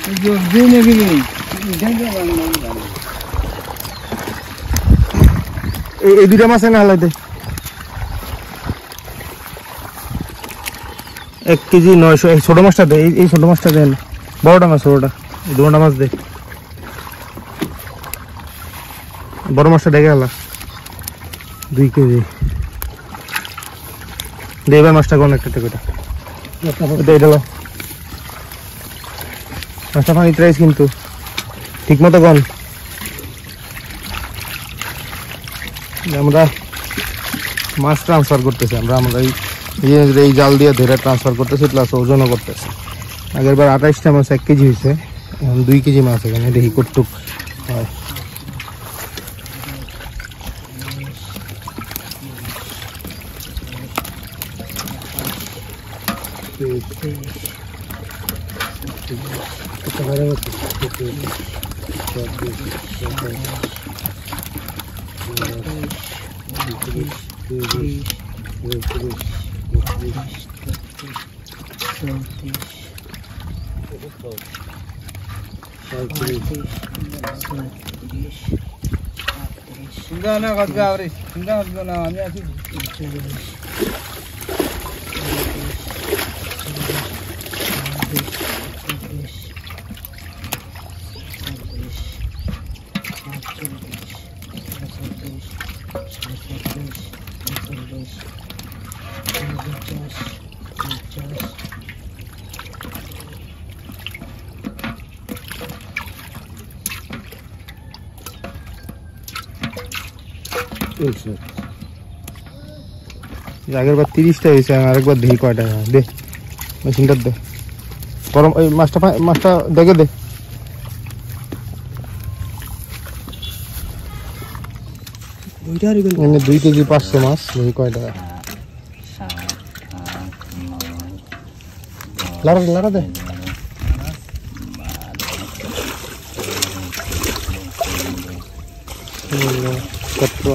এই দুইটা মাছ এনে হালাই দে 1 কেজি 900 এই ছোট মাছটা দে এই ছোট মাছটা দেন বড়টা মাছ ছোটটা এই দুটো মাছ দে বড় মাছটা দেখে হালা 2 কেজি দেবার মাছটা কোন একটা টাকাটা দে দাও মাছটা পানি ট্রাইস কিন্তু ঠিকমতো কোন আমরা মাছ ট্রান্সফার করতেছি আমরা এই জাল দিয়ে ধরে ট্রান্সফার করতেছি প্লাস ওজনও করতেছি আগের বার 28টা মাছ 1 কেজি হয়েছে এখন 2 কেজি মাছ এখানে দেখি কতটুক হয় Singana kat gawri, singana kat gawna ami aci. আগের বার 30টা হয়েছে আরেকবার দেখি কয়টা দে মেশিনটা দে গরম ওই মাছটা দেখে দে এমনি 2 কেজি 500 মাছ দেখি কয়টা লাড়া দে কত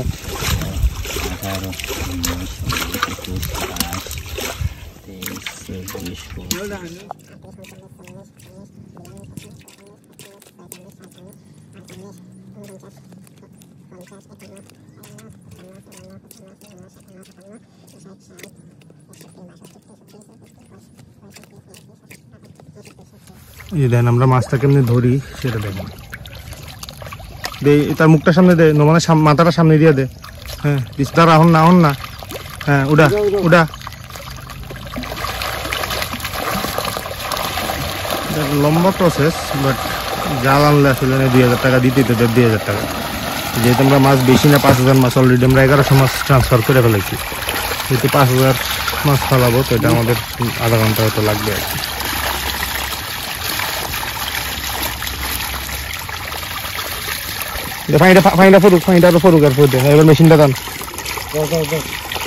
এই দেন আমরা মাছটা কেমনে ধরি সেটা দেখুন দে তার মুখটা সামনে দে মানে মাথাটা সামনে দিয়ে দে হ্যাঁ বিস্তার আহন না হ্যাঁ উড়া লম্বা প্রসেস বাট জাল আনলে আসলে 2000 টাকা দিতেই তো 2000 টাকা যেহেতু আমরা মাছ বেশি না 5000 মাছ অলরেডি আমরা 1100 মাছ ট্রান্সফার করে ফেলেছি যেহেতু 5000 মাছ ফেলাবো তো এটা আমাদের আধা ঘন্টা হয়তো লাগবে আর কি ফাইনটা ফরুক আর ফোর দে এবার মেশিনটা টান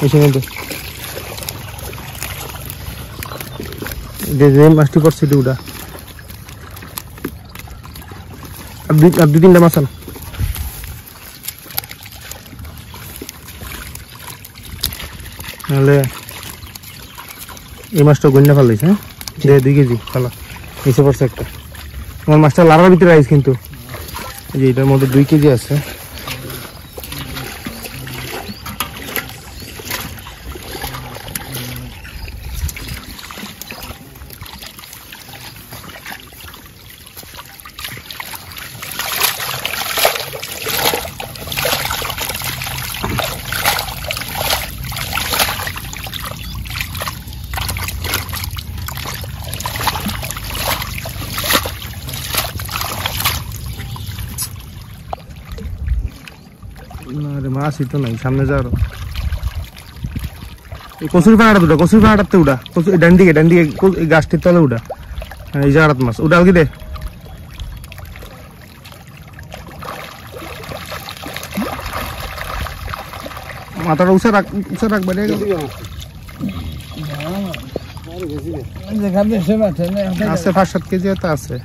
মেশিনে দে যে মাছটি পড়ছে দুটা আর 2-3টা মাছ আন নাহলে এই মাছটা গন্যা ফেলাইছে হ্যাঁ দে 2 কেজি ফেলা এসে পড়ছে একটা আমার মাছটা লাড়ার ভিতরে আইস কিন্তু যে এটার মধ্যে 2 কেজি আছে মাছই তো নাই সামনে যাও এই কচুরি পানাটাতে উড়া ডান দিকে গাছটির তলে উড়া এই জায়গাত মাছ উড়া কি দে মাথাটা উঁচা রাখবে আছে 5-7 কেজি তো আছে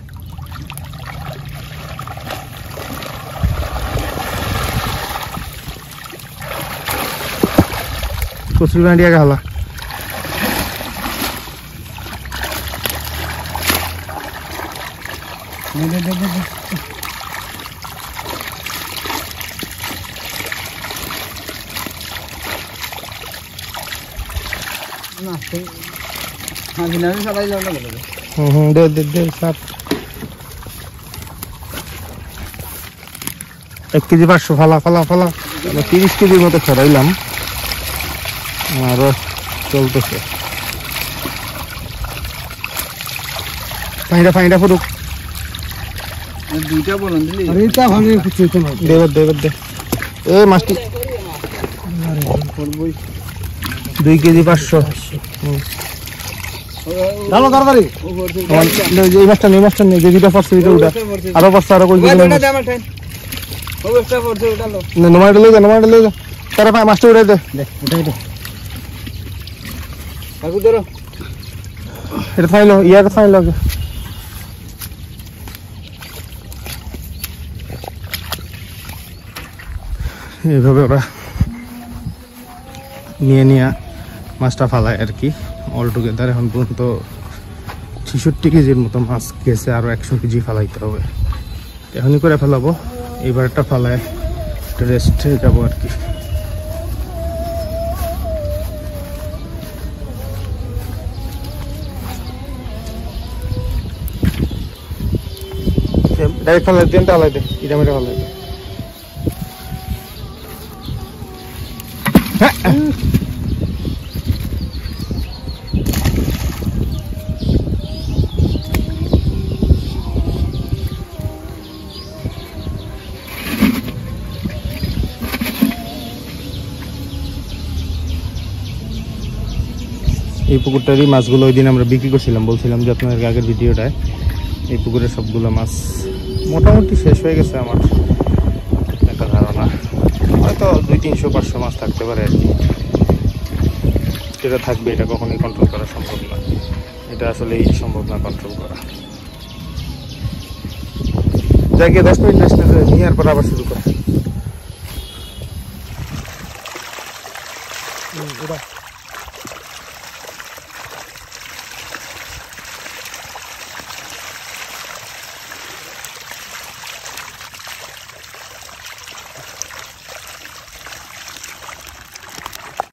কচুরি পানা দিয়ে হালা দে দে দে সাপ 1 কেজি 500 ফালা ফালা ফালা 30 কেজির মতো ছড়াইলাম আরো চলতেছে ফাইন্ডা ফুরুক দুইটা বলুন দিলি আরে তা ভাঙে কিছু তো না দে এ মাছটি 2 কেজি 500 ডালো দরবারি এই মাছটা নেই যে দুটো পড়ছে ওটা আরো পড়ছে আরো কই দিন নমাইটা লই যা তারা পায় মাছটা উড়াই দে উঠাই দে কাকু ধরো এটা ফাইলো ইয়াটা ফাইলো এইভাবে ওরা নিয়ে মাছটা ফালায় আর কি অল টুগেদার এখন পর্যন্ত 66 কেজির মতো মাছ গেছে আরো 100 কেজি ফালাইতে হবে এখনই করে ফেলাবো এইবারটা ফালায় রেস্টে যাবো আর কি ডাইরেক্ট ফালাই দেনটা ফালাই দে এটা মেরে ফালাই দে এই পুকুরটারই মাছগুলো ওই দিন আমরা বিক্রি করছিলাম বলছিলাম যে আপনাদের আগের ভিডিওটায় এই পুকুরের সবগুলো মাছ মোটামুটি শেষ হয়ে গেছে আমার একটা ধারণা হয়তো 200-300-500 মাছ থাকতে পারে আর কি যেটা থাকবে এটা কখনোই কন্ট্রোল করা সম্ভব না এটা আসলে সম্ভব না কন্ট্রোল করা যাকে 10 মিনিট রেস্ট নিয়ে আর পর আবার শুরু করে